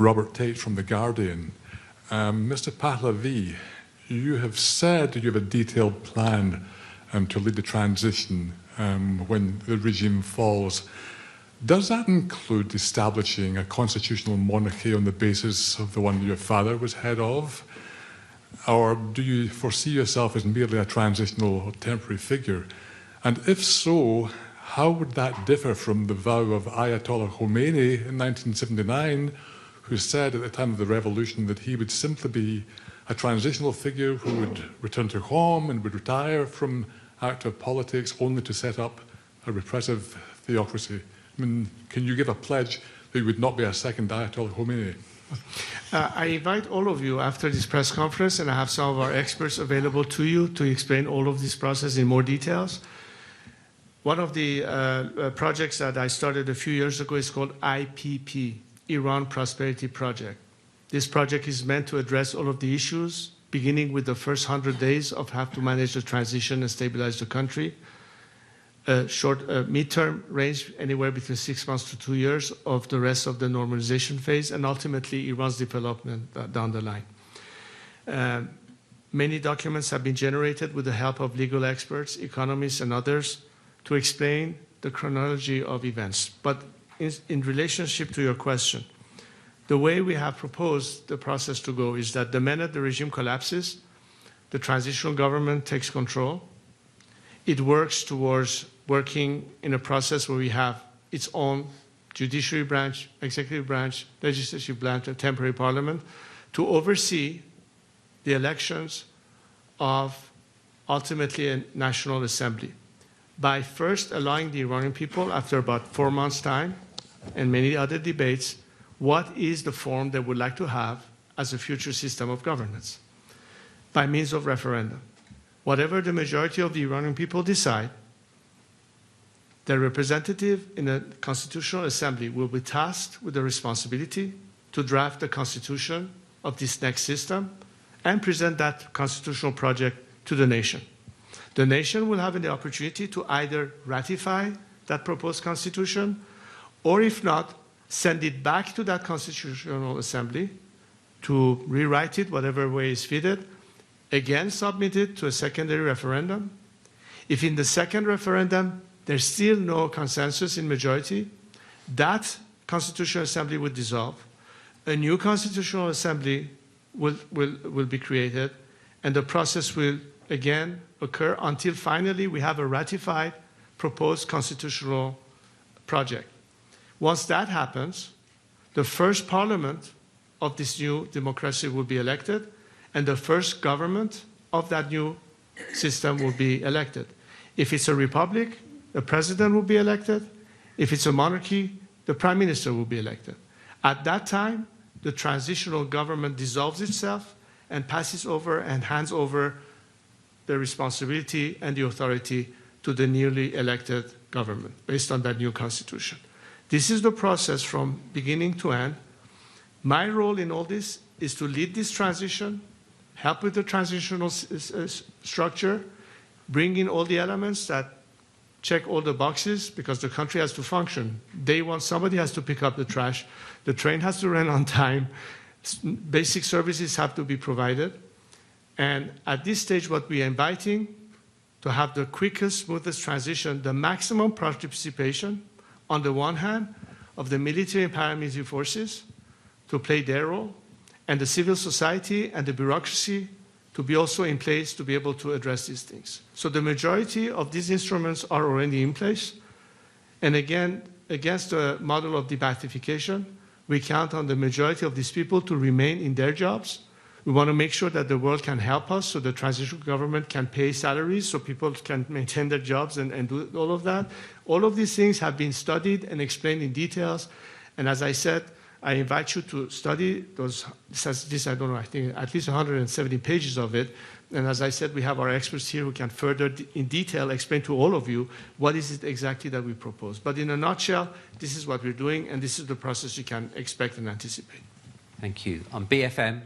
Robert Tate from The Guardian. Mr. Pahlavi, you have said you have a detailed plan to lead the transition when the regime falls. Does that include establishing a constitutional monarchy on the basis of the one that your father was head of? Or do you foresee yourself as merely a transitional or temporary figure? And if so, how would that differ from the vow of Ayatollah Khomeini in 1979, who said at the time of the revolution that he would simply be a transitional figure who would return to home and would retire from active politics only to set up a repressive theocracy? I mean, can you give a pledge that you would not be a second Ayatollah Khomeini? I invite all of you after this press conference, and I have some of our experts available to you to explain all of this process in more details. One of the projects that I started a few years ago is called IPP, Iran Prosperity Project. This project is meant to address all of the issues, beginning with the first 100 days of how to manage the transition and stabilize the country. Short midterm range, anywhere between 6 months to 2 years of the rest of the normalization phase, and ultimately Iran's development down the line. Many documents have been generated with the help of legal experts, economists, and others to explain the chronology of events. But in relationship to your question, the way we have proposed the process to go is that the minute the regime collapses, the transitional government takes control. It works towards working in a process where we have its own judiciary branch, executive branch, legislative branch, and temporary parliament to oversee the elections of ultimately a national assembly. By first allowing the Iranian people, after about 4 months' time and many other debates, what is the form they would like to have as a future system of governance by means of referendum. Whatever the majority of the Iranian people decide, their representative in a constitutional assembly will be tasked with the responsibility to draft the constitution of this next system and present that constitutional project to the nation. The nation will have the opportunity to either ratify that proposed constitution, or if not, send it back to that constitutional assembly to rewrite it whatever way is fitted, again submit it to a secondary referendum. If in the second referendum there's still no consensus in majority, that constitutional assembly would dissolve. A new constitutional assembly will be created, and the process will again occur until finally we have a ratified proposed constitutional project. Once that happens, the first parliament of this new democracy will be elected, and the first government of that new system will be elected. If it's a republic, the president will be elected. If it's a monarchy, the prime minister will be elected. At that time, the transitional government dissolves itself and passes over and hands over the responsibility and the authority to the newly elected government based on that new constitution. This is the process from beginning to end. My role in all this is to lead this transition, help with the transitional structure, bring in all the elements that check all the boxes, because the country has to function. Day one, somebody has to pick up the trash. The train has to run on time. Basic services have to be provided. And at this stage, what we are inviting to have the quickest, smoothest transition, the maximum participation, on the one hand, of the military and paramilitary forces to play their role, and the civil society and the bureaucracy to be also in place to be able to address these things. So the majority of these instruments are already in place. And again, against the model of debathification, we count on the majority of these people to remain in their jobs. We want to make sure that the world can help us, so the transitional government can pay salaries so people can maintain their jobs and do all of that. All of these things have been studied and explained in details. And as I said, I invite you to study those, I don't know, I think at least 170 pages of it. And as I said, we have our experts here who can further in detail explain to all of you what is it exactly that we propose. But in a nutshell, this is what we're doing, and this is the process you can expect and anticipate. Thank you. On BFM,